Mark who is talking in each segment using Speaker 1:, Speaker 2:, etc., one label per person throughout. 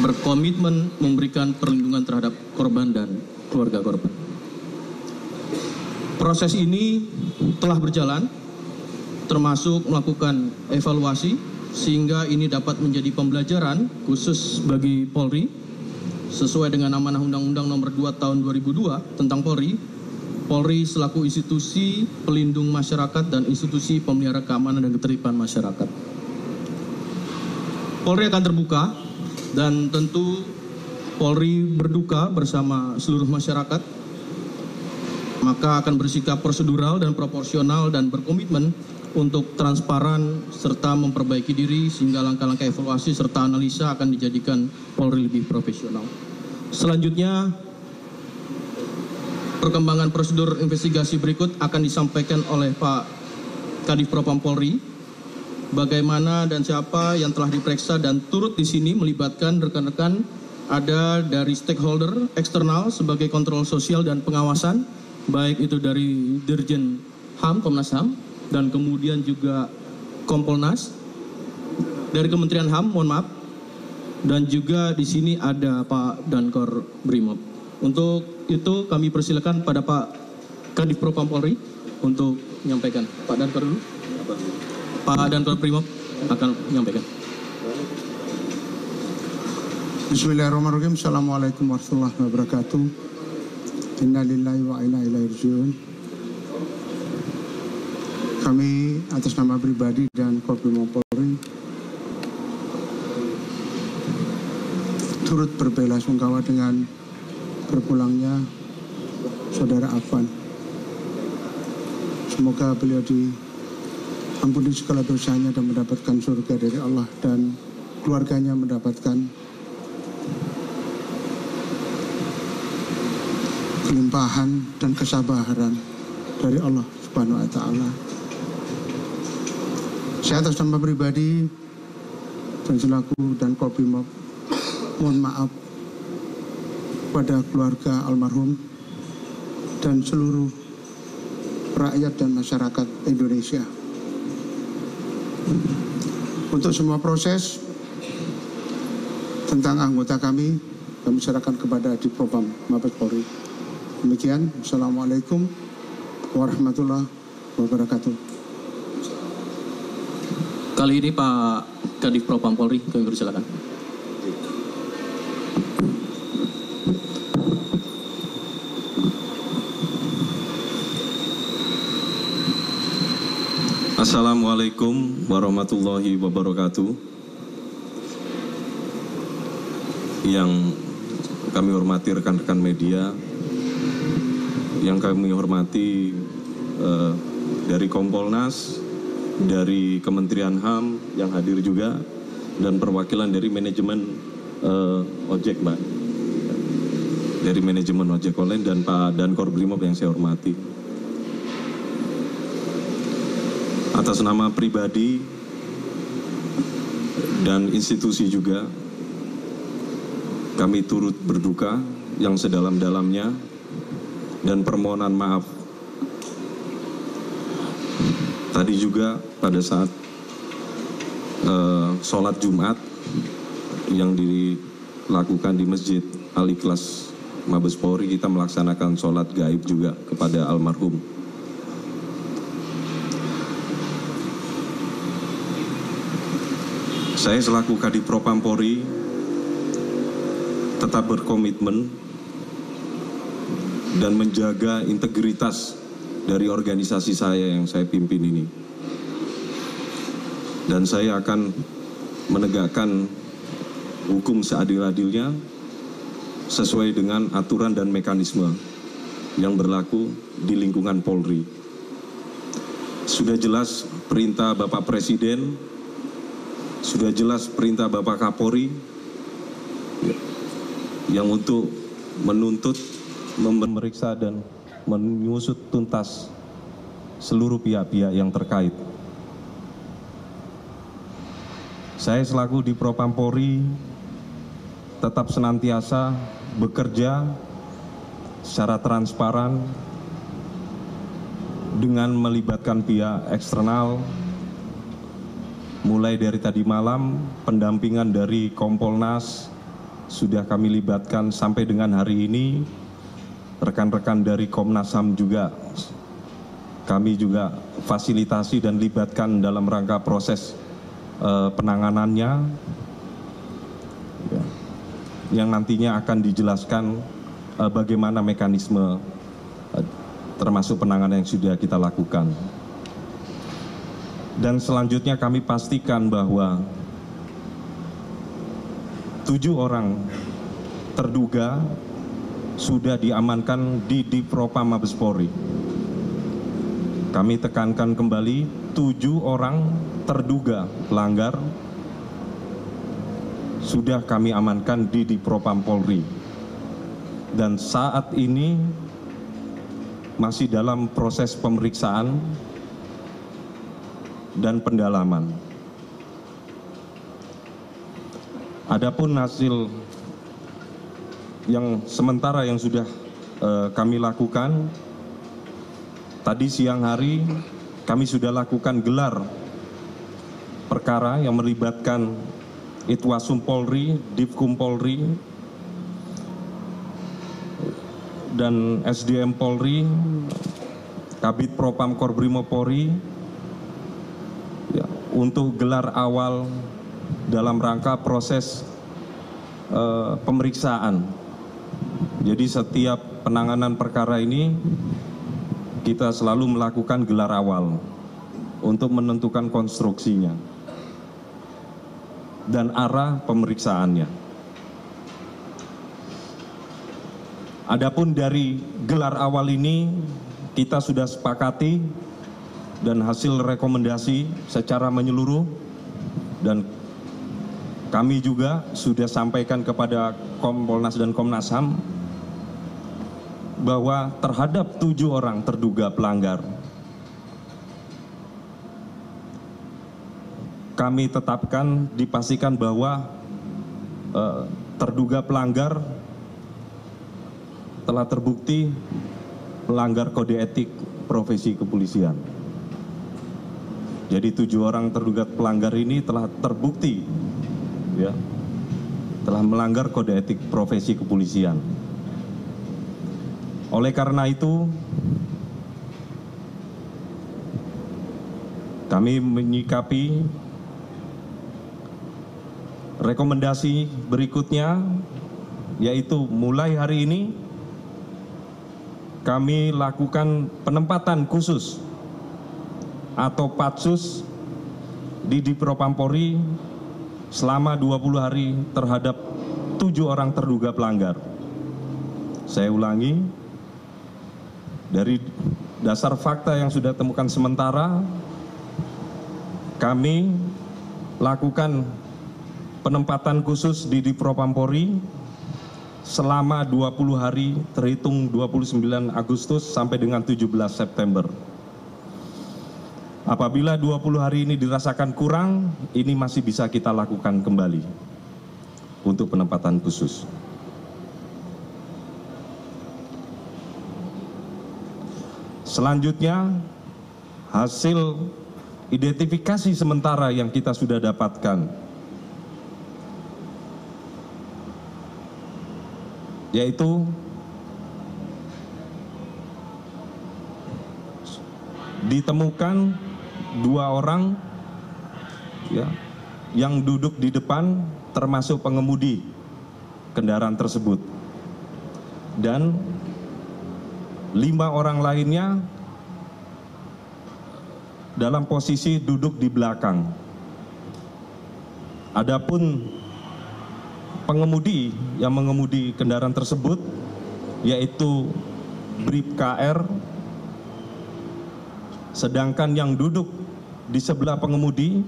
Speaker 1: berkomitmen memberikan perlindungan terhadap korban dan keluarga korban. Proses ini telah berjalan, termasuk melakukan evaluasi, sehingga ini dapat menjadi pembelajaran khusus bagi Polri, sesuai dengan amanah Undang-Undang Nomor 2 Tahun 2002 tentang Polri. Polri selaku institusi pelindung masyarakat dan institusi pemelihara keamanan dan ketertiban masyarakat. Polri akan terbuka dan tentu Polri berduka bersama seluruh masyarakat, maka akan bersikap prosedural dan proporsional dan berkomitmen untuk transparan serta memperbaiki diri sehingga langkah-langkah evaluasi serta analisa akan dijadikan Polri lebih profesional. Selanjutnya, perkembangan prosedur investigasi berikut akan disampaikan oleh Pak Kadif Propam Polri. Bagaimana dan siapa yang telah diperiksa dan turut di sini melibatkan rekan-rekan ada dari stakeholder eksternal sebagai kontrol sosial dan pengawasan, baik itu dari Dirjen HAM, Komnas HAM, dan kemudian juga Kompolnas, dari Kementerian HAM, mohon maaf, dan juga di sini ada Pak Dankor Brimob. Untuk itu kami persilakan pada Pak Kadif Propam Polri untuk menyampaikan. Pak Dankor dulu. Pak Dankor Brimob akan menyampaikan.
Speaker 2: Bismillahirrahmanirrahim. Assalamualaikum warahmatullahi wabarakatuh. Inna lillahi wa inna ilaihi raji'un. Kami atas nama pribadi dan Korbrimob Polri turut berbelasungkawa dengan berpulangnya Saudara Afwan. Semoga beliau diampuni segala dosanya dan mendapatkan surga dari Allah, dan keluarganya mendapatkan kelimpahan dan kesabaran dari Allah Subhanahu wa Ta'ala. Saya atas nama pribadi dan selaku dan Korbrimob mohon maaf pada keluarga almarhum dan seluruh rakyat dan masyarakat Indonesia. Untuk semua proses tentang anggota kami serahkan kepada Kadif Propam Mabes Polri. Demikian, Assalamualaikum warahmatullahi wabarakatuh.
Speaker 1: Kali ini Pak Kadif Propam Polri, kami persilakan.
Speaker 3: Assalamualaikum warahmatullahi wabarakatuh. Yang kami hormati rekan-rekan media, yang kami hormati dari Kompolnas, dari Kementerian HAM yang hadir juga, dan perwakilan dari manajemen ojek, Mbak, dari manajemen ojek online, dan Pak Dankor Brimob yang saya hormati. Atas nama pribadi dan institusi juga, kami turut berduka yang sedalam-dalamnya dan permohonan maaf. Tadi juga pada saat sholat Jumat yang dilakukan di Masjid Al-Ikhlas Mabes Polri, kita melaksanakan sholat gaib juga kepada almarhum. Saya selaku Kadif Propam Polri tetap berkomitmen dan menjaga integritas dari organisasi saya yang saya pimpin ini. Dan saya akan menegakkan hukum seadil-adilnya sesuai dengan aturan dan mekanisme yang berlaku di lingkungan Polri. Sudah jelas perintah Bapak Presiden, sudah jelas perintah Bapak Kapolri yang untuk menuntut, memeriksa dan mengusut tuntas seluruh pihak-pihak yang terkait. Saya selaku di Propam Polri tetap senantiasa bekerja secara transparan dengan melibatkan pihak eksternal, mulai dari tadi malam pendampingan dari Kompolnas, sudah kami libatkan sampai dengan hari ini. Rekan-rekan dari Komnas HAM juga kami juga fasilitasi dan libatkan dalam rangka proses penanganannya, ya, yang nantinya akan dijelaskan bagaimana mekanisme termasuk penanganan yang sudah kita lakukan. Dan selanjutnya kami pastikan bahwa 7 orang terduga sudah diamankan di Divpropam Mabes Polri. Kami tekankan kembali, 7 orang terduga pelanggar sudah kami amankan di Divpropam Polri. Dan saat ini masih dalam proses pemeriksaan dan pendalaman. Adapun hasil yang sementara yang sudah kami lakukan, tadi siang hari kami sudah lakukan gelar perkara yang melibatkan Itwasum Polri, Divkum Polri, dan SDM Polri, Kabid Propam Korbrimob Polri, ya, untuk gelar awal dalam rangka proses pemeriksaan. Jadi setiap penanganan perkara ini kita selalu melakukan gelar awal untuk menentukan konstruksinya dan arah pemeriksaannya. Adapun dari gelar awal ini kita sudah sepakati dan hasil rekomendasi secara menyeluruh, dan kami juga sudah sampaikan kepada Kompolnas dan Komnas HAM bahwa terhadap 7 orang terduga pelanggar kami tetapkan, dipastikan bahwa terduga pelanggar telah terbukti melanggar kode etik profesi kepolisian. Jadi 7 orang terduga pelanggar ini telah terbukti, ya, telah melanggar kode etik profesi kepolisian. Oleh karena itu, kami menyikapi rekomendasi berikutnya, yaitu mulai hari ini kami lakukan penempatan khusus atau patsus di Divpropam Polri selama 20 hari terhadap 7 orang terduga pelanggar. Saya ulangi, dari dasar fakta yang sudah temukan sementara, kami lakukan penempatan khusus di Divpropam Polri selama 20 hari terhitung 29 Agustus sampai dengan 17 September. Apabila 20 hari ini dirasakan kurang, ini masih bisa kita lakukan kembali untuk penempatan khusus. Selanjutnya, hasil identifikasi sementara yang kita sudah dapatkan, yaitu ditemukan 2 orang, ya, yang duduk di depan termasuk pengemudi kendaraan tersebut, dan 5 orang lainnya dalam posisi duduk di belakang. Adapun pengemudi yang mengemudi kendaraan tersebut yaitu Bribka R, sedangkan yang duduk di sebelah pengemudi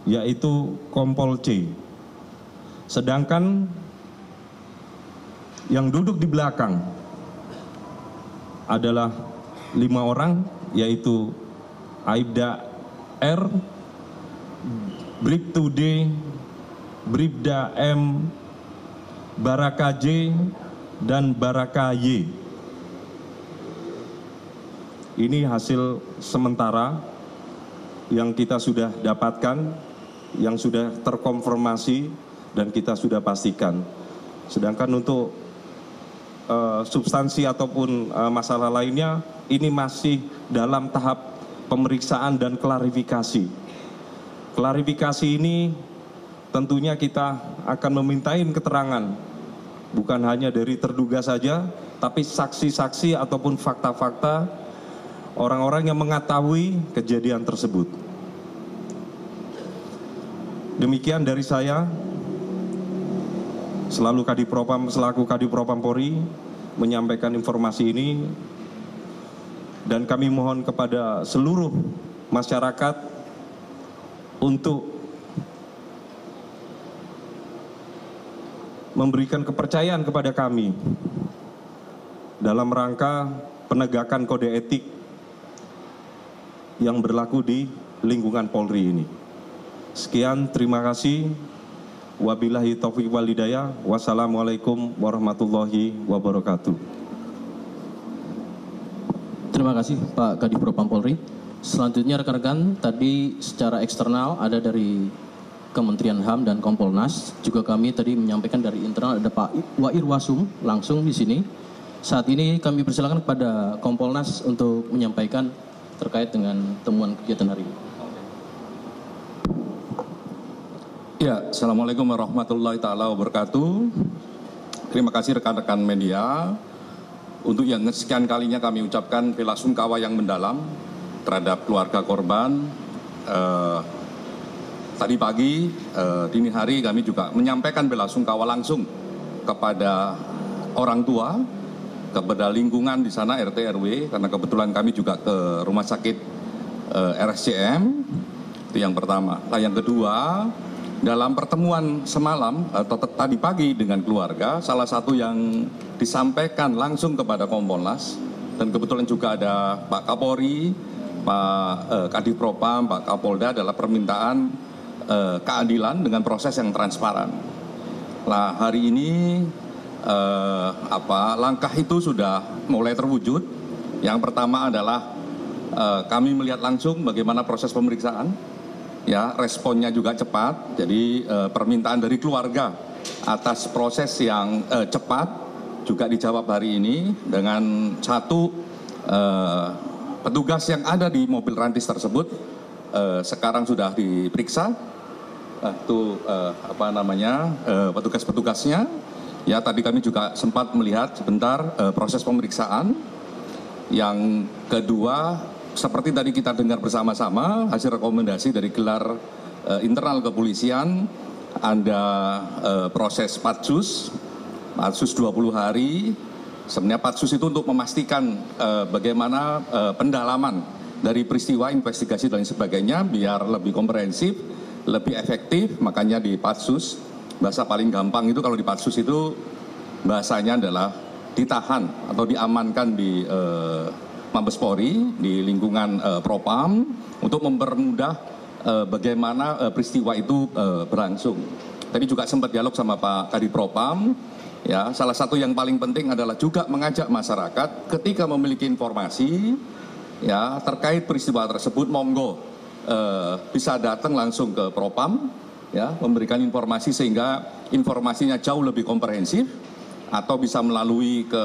Speaker 3: yaitu Kompol C. Sedangkan yang duduk di belakang adalah 5 orang, yaitu Aibda R, Bribtu D, Bribda M, Baraka J, dan Baraka Y. Ini hasil sementara yang kita sudah dapatkan, yang sudah terkonfirmasi dan kita sudah pastikan. Sedangkan untuk substansi ataupun masalah lainnya ini masih dalam tahap pemeriksaan dan klarifikasi. Klarifikasi ini tentunya kita akan memintain keterangan bukan hanya dari terduga saja, tapi saksi-saksi ataupun fakta-fakta orang-orang yang mengetahui kejadian tersebut. Demikian dari saya, selaku Kadipropam Polri menyampaikan informasi ini, dan kami mohon kepada seluruh masyarakat untuk memberikan kepercayaan kepada kami dalam rangka penegakan kode etik yang berlaku di lingkungan Polri ini. Sekian, terima kasih. Wabillahi taufiq wal hidayah. Wassalamualaikum warahmatullahi wabarakatuh.
Speaker 1: Terima kasih Pak Kadipropam Polri. Selanjutnya rekan-rekan, tadi secara eksternal ada dari Kementerian HAM dan Kompolnas. Juga kami tadi menyampaikan dari internal ada Pak Wairwasum langsung di sini. Saat ini kami persilakan kepada Kompolnas untuk menyampaikan terkait dengan temuan kegiatan hari ini.
Speaker 4: Ya, Assalamualaikum warahmatullahi taala wabarakatuh. Terima kasih rekan-rekan media. Untuk yang sekian kalinya kami ucapkan bela sungkawa yang mendalam terhadap keluarga korban. Tadi pagi, dini hari kami juga menyampaikan bela sungkawa langsung kepada orang tua, kepada lingkungan di sana RT RW, karena kebetulan kami juga ke rumah sakit RSCM. Itu yang pertama. Nah, yang kedua, dalam pertemuan semalam atau tadi pagi dengan keluarga, salah satu yang disampaikan langsung kepada Kompolnas, dan kebetulan juga ada Pak Kapolri, Pak Kadipropam, Pak Kapolda, adalah permintaan keadilan dengan proses yang transparan. Nah, hari ini langkah itu sudah mulai terwujud. Yang pertama adalah kami melihat langsung bagaimana proses pemeriksaan. Ya, responnya juga cepat. Jadi permintaan dari keluarga atas proses yang cepat juga dijawab hari ini dengan satu petugas yang ada di mobil rantis tersebut sekarang sudah diperiksa. Petugas-petugasnya. Ya, tadi kami juga sempat melihat sebentar proses pemeriksaan. Yang kedua, seperti tadi kita dengar bersama-sama, hasil rekomendasi dari gelar internal kepolisian, ada proses patsus 20 hari. Sebenarnya patsus itu untuk memastikan bagaimana pendalaman dari peristiwa, investigasi dan sebagainya, biar lebih komprehensif, lebih efektif, makanya di patsus. Bahasa paling gampang itu kalau di patsus itu bahasanya adalah ditahan atau diamankan di Mabes Polri di lingkungan Propam untuk mempermudah bagaimana peristiwa itu berlangsung. Tadi juga sempat dialog sama Pak Kadipropam. Ya, salah satu yang paling penting adalah juga mengajak masyarakat ketika memiliki informasi ya terkait peristiwa tersebut, monggo bisa datang langsung ke Propam ya, memberikan informasi sehingga informasinya jauh lebih komprehensif, atau bisa melalui ke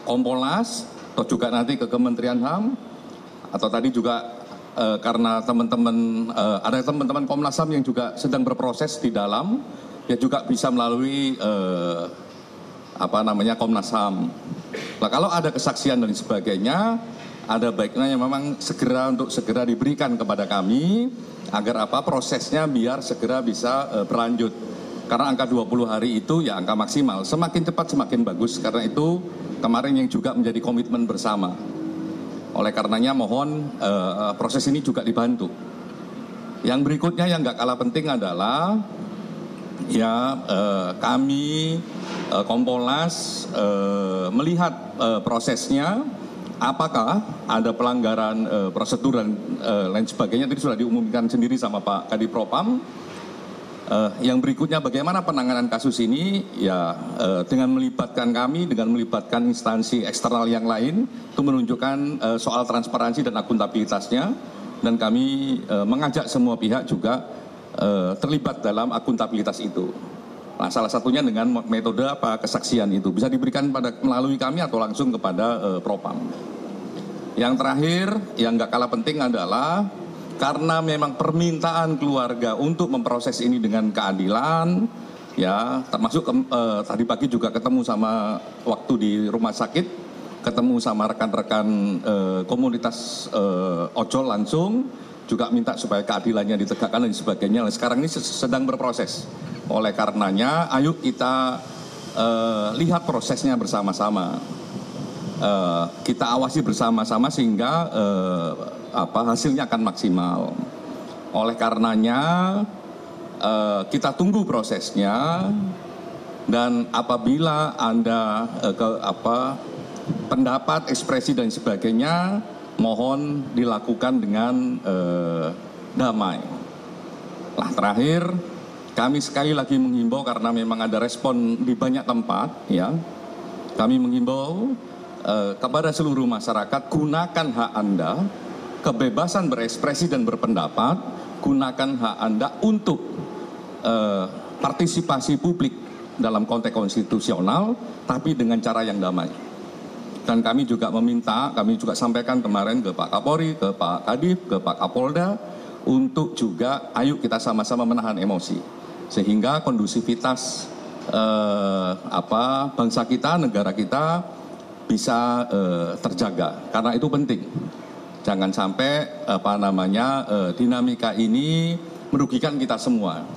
Speaker 4: Kompolnas atau juga nanti ke Kementerian HAM, atau tadi juga karena ada teman-teman Komnas HAM yang juga sedang berproses di dalam, ya juga bisa melalui Komnas HAM. Nah, kalau ada kesaksian dan sebagainya, ada baiknya yang memang segera diberikan kepada kami agar prosesnya biar segera bisa berlanjut. Karena angka 20 hari itu ya angka maksimal, semakin cepat semakin bagus, karena itu kemarin yang juga menjadi komitmen bersama. Oleh karenanya mohon proses ini juga dibantu. Yang berikutnya yang nggak kalah penting adalah ya kami Kompolnas melihat prosesnya, apakah ada pelanggaran prosedur dan lain sebagainya. Tadi sudah diumumkan sendiri sama Pak Kadipropam. Yang berikutnya bagaimana penanganan kasus ini ya dengan melibatkan kami, dengan melibatkan instansi eksternal yang lain, itu menunjukkan soal transparansi dan akuntabilitasnya, dan kami mengajak semua pihak juga terlibat dalam akuntabilitas itu. Nah, salah satunya dengan metode apa kesaksian itu bisa diberikan melalui kami atau langsung kepada Propam. Yang terakhir, yang nggak kalah penting adalah karena memang permintaan keluarga untuk memproses ini dengan keadilan, ya termasuk tadi pagi juga ketemu sama waktu di rumah sakit, ketemu sama rekan-rekan komunitas ojol langsung, juga minta supaya keadilannya ditegakkan dan sebagainya. Sekarang ini sedang berproses. Oleh karenanya, ayo kita lihat prosesnya bersama-sama. Kita awasi bersama-sama sehingga hasilnya akan maksimal. Oleh karenanya, kita tunggu prosesnya, dan apabila Anda pendapat, ekspresi dan sebagainya, mohon dilakukan dengan damai. Nah, terakhir, kami sekali lagi menghimbau karena memang ada respon di banyak tempat, ya. Kami menghimbau kepada seluruh masyarakat, gunakan hak Anda, kebebasan berekspresi dan berpendapat, gunakan hak Anda untuk partisipasi publik dalam konteks konstitusional, tapi dengan cara yang damai. Dan kami juga meminta, kami juga sampaikan kemarin ke Pak Kapolri, ke Pak Kadif, ke Pak Kapolda, untuk juga ayo kita sama-sama menahan emosi, sehingga kondusivitas bangsa kita, negara kita bisa terjaga. Karena itu penting. Jangan sampai dinamika ini merugikan kita semua.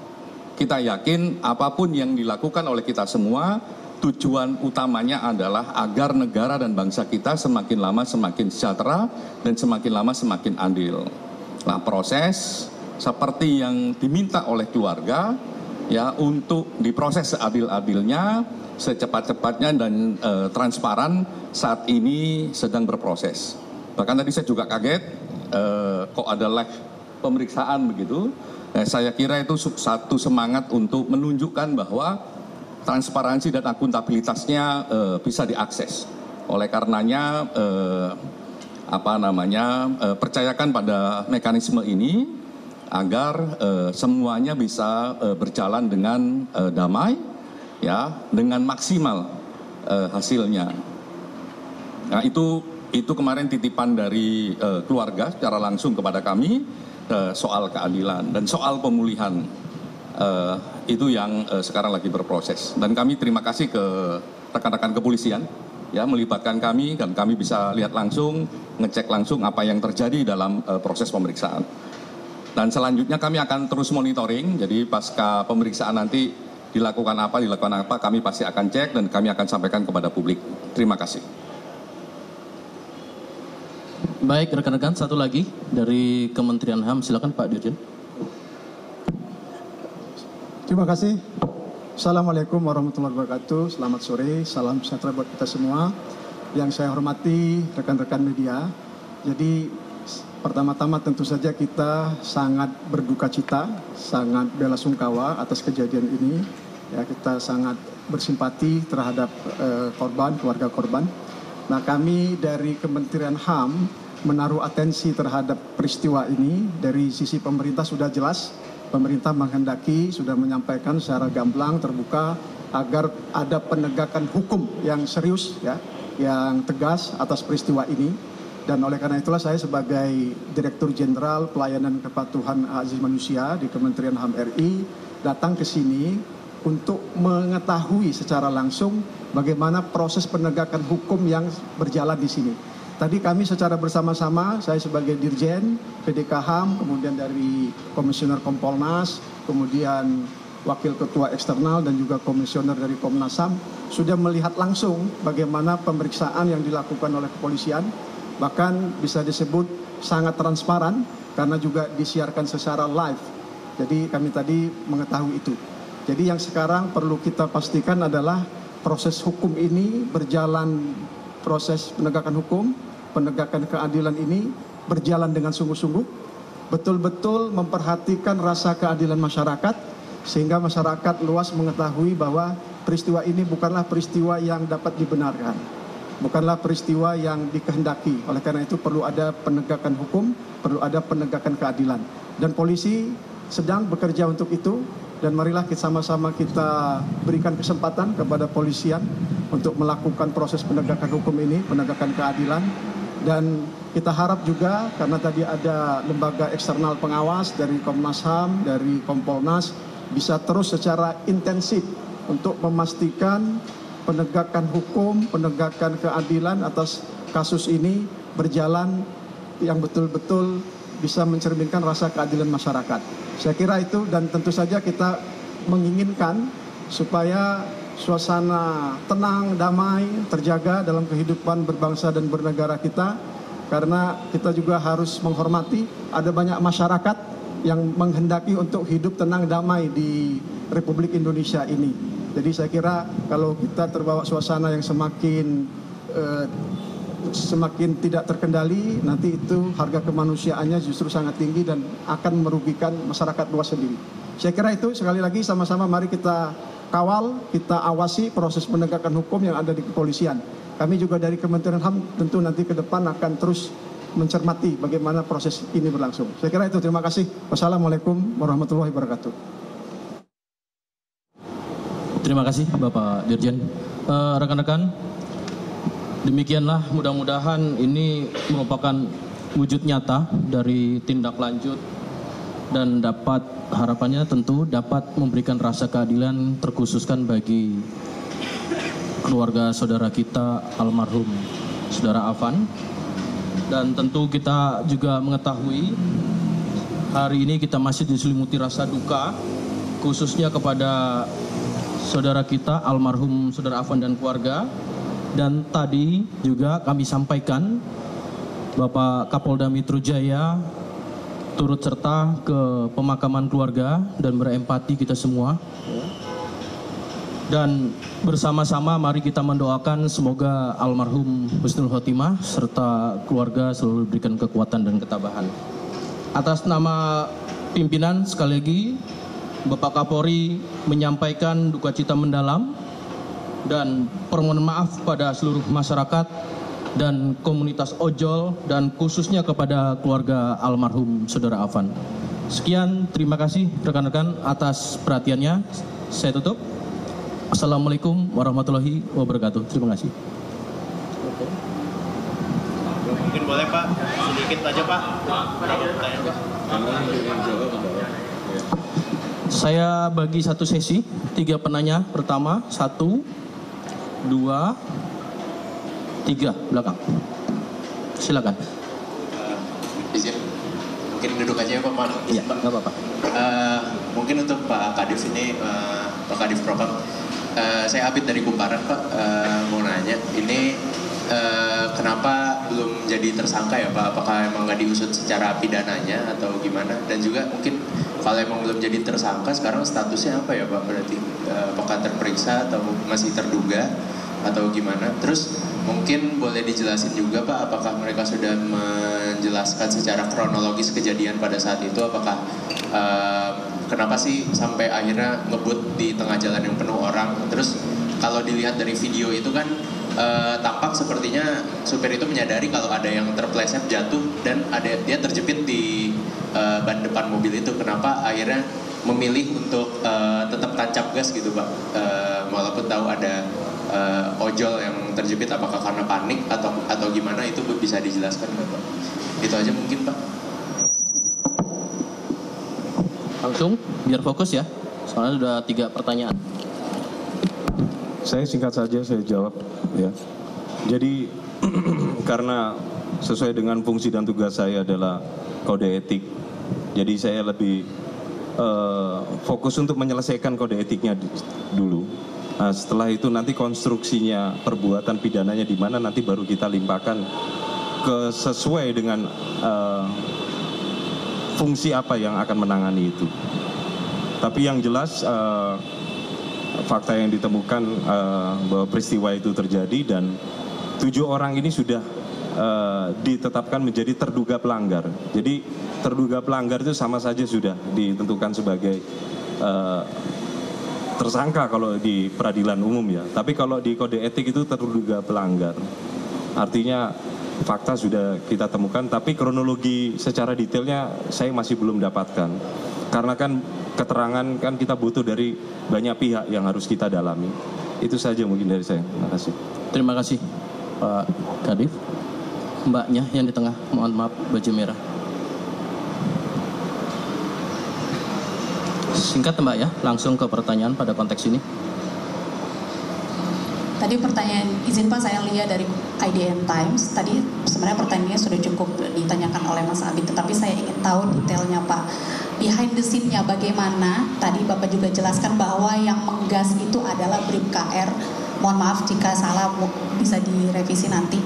Speaker 4: Kita yakin apapun yang dilakukan oleh kita semua, tujuan utamanya adalah agar negara dan bangsa kita semakin lama semakin sejahtera dan semakin lama semakin adil. Nah, proses seperti yang diminta oleh keluarga, ya, untuk diproses seadil-adilnya, secepat-cepatnya dan transparan, saat ini sedang berproses. Bahkan tadi saya juga kaget, kok ada live pemeriksaan begitu. Saya kira itu satu semangat untuk menunjukkan bahwa transparansi dan akuntabilitasnya bisa diakses. Oleh karenanya, percayakan pada mekanisme ini agar semuanya bisa berjalan dengan damai, ya, dengan maksimal hasilnya. Nah, itu kemarin titipan dari keluarga secara langsung kepada kami soal keadilan dan soal pemulihan. Itu yang sekarang lagi berproses, dan kami terima kasih ke rekan-rekan kepolisian, ya, melibatkan kami dan kami bisa lihat langsung, ngecek langsung apa yang terjadi dalam proses pemeriksaan. Dan selanjutnya kami akan terus monitoring, jadi pasca pemeriksaan nanti dilakukan apa, kami pasti akan cek dan kami akan sampaikan kepada publik. Terima kasih.
Speaker 1: Baik, rekan-rekan, satu lagi dari Kementerian HAM, silakan Pak Dirjen.
Speaker 5: Terima kasih. Assalamualaikum warahmatullahi wabarakatuh. Selamat sore, salam sejahtera buat kita semua. Yang saya hormati rekan-rekan media. Jadi pertama-tama tentu saja kita sangat berduka cita, sangat belasungkawa atas kejadian ini. Ya, kita sangat bersimpati terhadap korban, keluarga korban. Nah, kami dari Kementerian HAM menaruh atensi terhadap peristiwa ini. Dari sisi pemerintah sudah jelas. Pemerintah menghendaki, sudah menyampaikan secara gamblang, terbuka, agar ada penegakan hukum yang serius, ya, yang tegas atas peristiwa ini. Dan oleh karena itulah saya sebagai Direktur Jenderal Pelayanan Kepatuhan Hak Asasi Manusia di Kementerian HAM RI datang ke sini untuk mengetahui secara langsung bagaimana proses penegakan hukum yang berjalan di sini. Tadi kami secara bersama-sama, saya sebagai Dirjen PDK HAM, kemudian dari Komisioner Kompolnas, kemudian Wakil Ketua Eksternal dan juga Komisioner dari Komnas HAM, sudah melihat langsung bagaimana pemeriksaan yang dilakukan oleh kepolisian, bahkan bisa disebut sangat transparan karena juga disiarkan secara live. Jadi kami tadi mengetahui itu. Jadi yang sekarang perlu kita pastikan adalah proses hukum ini berjalan, proses penegakan hukum, penegakan keadilan ini berjalan dengan sungguh-sungguh, betul-betul memperhatikan rasa keadilan masyarakat, sehingga masyarakat luas mengetahui bahwa peristiwa ini bukanlah peristiwa yang dapat dibenarkan, bukanlah peristiwa yang dikehendaki. Oleh karena itu perlu ada penegakan hukum, perlu ada penegakan keadilan. Dan polisi sedang bekerja untuk itu. dan marilah sama-sama kita berikan kesempatan kepada polisian untuk melakukan proses penegakan hukum ini, penegakan keadilan. Dan kita harap juga karena tadi ada lembaga eksternal pengawas dari Komnas HAM, dari Kompolnas, bisa terus secara intensif untuk memastikan penegakan hukum, penegakan keadilan atas kasus ini berjalan yang betul-betul bisa mencerminkan rasa keadilan masyarakat. Saya kira itu, dan tentu saja kita menginginkan supaya suasana tenang, damai, terjaga dalam kehidupan berbangsa dan bernegara kita, karena kita juga harus menghormati ada banyak masyarakat yang menghendaki untuk hidup tenang, damai di Republik Indonesia ini. Jadi saya kira kalau kita terbawa suasana yang semakin tidak terkendali, nanti itu harga kemanusiaannya justru sangat tinggi dan akan merugikan masyarakat luas sendiri. Saya kira itu, sekali lagi sama-sama mari kita kawal, kita awasi proses penegakan hukum yang ada di kepolisian. Kami juga dari Kementerian HAM tentu nanti ke depan akan terus mencermati bagaimana proses ini berlangsung. Saya kira itu, terima kasih. Wassalamualaikum warahmatullahi wabarakatuh.
Speaker 1: Terima kasih Bapak Dirjen. Rekan-rekan, demikianlah mudah-mudahan ini merupakan wujud nyata dari tindak lanjut dan dapat harapannya tentu dapat memberikan rasa keadilan terkhususkan bagi keluarga saudara kita almarhum Saudara Afan. Dan tentu kita juga mengetahui hari ini kita masih diselimuti rasa duka khususnya kepada saudara kita almarhum Saudara Afan dan keluarga. Dan tadi juga kami sampaikan Bapak Kapolda Metro Jaya turut serta ke pemakaman keluarga dan berempati kita semua. Dan bersama-sama mari kita mendoakan semoga almarhum husnul khotimah serta keluarga selalu diberikan kekuatan dan ketabahan. Atas nama pimpinan sekali lagi Bapak Kapolri menyampaikan duka cita mendalam dan permohonan maaf pada seluruh masyarakat dan komunitas ojol dan khususnya kepada keluarga almarhum Saudara Afan. Sekian, terima kasih rekan-rekan atas perhatiannya. Saya tutup. Assalamualaikum warahmatullahi wabarakatuh. Terima kasih.
Speaker 6: Mungkin boleh Pak, sedikit aja Pak.
Speaker 1: Saya bagi satu sesi, 3 penanya. Pertama, 1, 2, 3 belakang. Silakan.
Speaker 6: Izin, mungkin duduk aja ya Pak.
Speaker 1: Iya, nggak apa-apa.
Speaker 6: Mungkin untuk Pak Kadif ini, Pak Kadif Propam, saya Abid dari Kumparan Pak, mau nanya, ini kenapa belum jadi tersangka ya Pak? Apakah emang nggak diusut secara pidananya atau gimana? Dan juga mungkin kalau emang belum jadi tersangka, sekarang statusnya apa ya Pak? Berarti apakah terperiksa atau masih terduga atau gimana? Terus mungkin boleh dijelasin juga Pak, apakah mereka sudah menjelaskan secara kronologis kejadian pada saat itu? Apakah kenapa sih sampai akhirnya ngebut di tengah jalan yang penuh orang? Terus kalau dilihat dari video itu kan tampak sepertinya supir itu menyadari kalau ada yang terpleset jatuh dan dia terjepit di ban depan mobil itu. Kenapa akhirnya memilih untuk tetap tancap gas gitu Pak, walaupun tahu ada ojol yang terjepit? Apakah karena panik atau gimana? Itu bisa dijelaskan Pak? Itu aja mungkin Pak.
Speaker 1: Langsung, biar fokus ya. Soalnya sudah 3 pertanyaan.
Speaker 3: Saya singkat saja saya jawab ya. Jadi karena sesuai dengan fungsi dan tugas saya adalah kode etik. Jadi saya lebih fokus untuk menyelesaikan kode etiknya dulu. Nah, setelah itu nanti konstruksinya perbuatan pidananya di mana nanti baru kita limpahkan ke sesuai dengan fungsi apa yang akan menangani itu. Tapi yang jelas fakta yang ditemukan bahwa peristiwa itu terjadi dan 7 orang ini sudah ditetapkan menjadi terduga pelanggar. Jadi terduga pelanggar itu sama saja sudah ditentukan sebagai tersangka kalau di peradilan umum ya. Tapi kalau di kode etik itu terduga pelanggar. Artinya fakta sudah kita temukan, tapi kronologi secara detailnya saya masih belum dapatkan. Karena kan keterangan kan kita butuh dari banyak pihak yang harus kita dalami. Itu saja mungkin dari saya. Terima kasih.
Speaker 1: Terima kasih Pak Kadif. Mbaknya yang di tengah, mohon maaf, baju merah. Singkat Mbak ya, langsung ke pertanyaan pada konteks ini.
Speaker 7: Tadi pertanyaan, izin Pak saya lihat dari IDN Times, tadi sebenarnya pertanyaannya sudah cukup ditanyakan oleh Mas Abid, tetapi saya ingin tahu detailnya Pak. Behind the scene-nya bagaimana, tadi Bapak juga jelaskan bahwa yang menggas itu adalah Bribka-R, mohon maaf jika salah bisa direvisi nanti.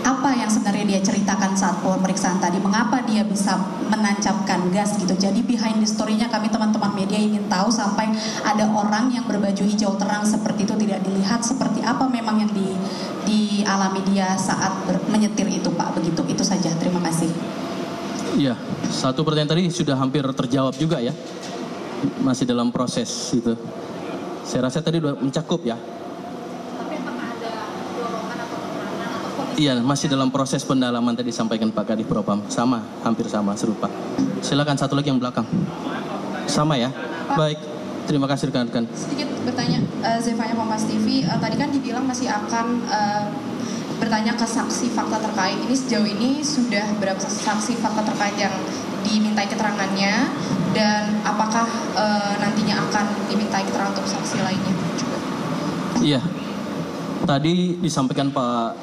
Speaker 7: Apa yang sebenarnya dia ceritakan saat pemeriksaan tadi, mengapa dia bisa menancapkan gas gitu. Jadi behind the story-nya kami teman-teman media ingin tahu sampai ada orang yang berbaju hijau terang seperti itu tidak dilihat, seperti apa memang yang dialami dia saat menyetir itu Pak, begitu. Itu saja, terima kasih.
Speaker 1: Iya, satu pertanyaan tadi sudah hampir terjawab juga ya. Masih dalam proses itu. Saya rasa tadi sudah mencakup ya. Iya, masih dalam proses pendalaman tadi disampaikan Pak Kadif Propam. Sama, hampir sama, serupa. Silakan satu lagi yang belakang. Sama ya?
Speaker 8: Pak,
Speaker 1: baik, terima kasih rekan-rekan.
Speaker 8: Sedikit bertanya, Zevanya Kompas TV, tadi kan dibilang masih akan bertanya ke saksi fakta terkait. Ini sejauh ini sudah berapa saksi fakta terkait yang dimintai keterangannya, dan apakah nantinya akan dimintai keterangan untuk saksi lainnya juga?
Speaker 1: Iya, tadi disampaikan Pak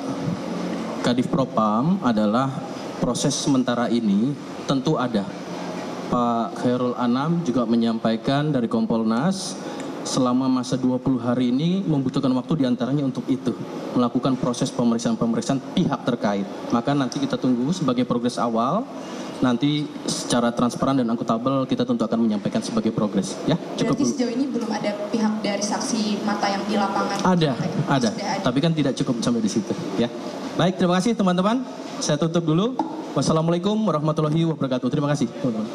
Speaker 1: Kadif Propam adalah proses sementara ini tentu ada. Pak Khairul Anam juga menyampaikan dari Kompolnas selama masa 20 hari ini membutuhkan waktu diantaranya untuk itu, melakukan proses pemeriksaan pihak terkait. Maka nanti kita tunggu sebagai progres awal, nanti secara transparan dan akuntabel kita tentu akan menyampaikan sebagai progres. Ya, cukup.
Speaker 8: Berarti sejauh ini belum ada pihak dari saksi mata yang di lapangan?
Speaker 1: Ada. Tapi kan tidak cukup sampai di situ. Ya. Baik, terima kasih teman-teman. Saya tutup dulu. Wassalamualaikum warahmatullahi wabarakatuh. Terima kasih teman-teman.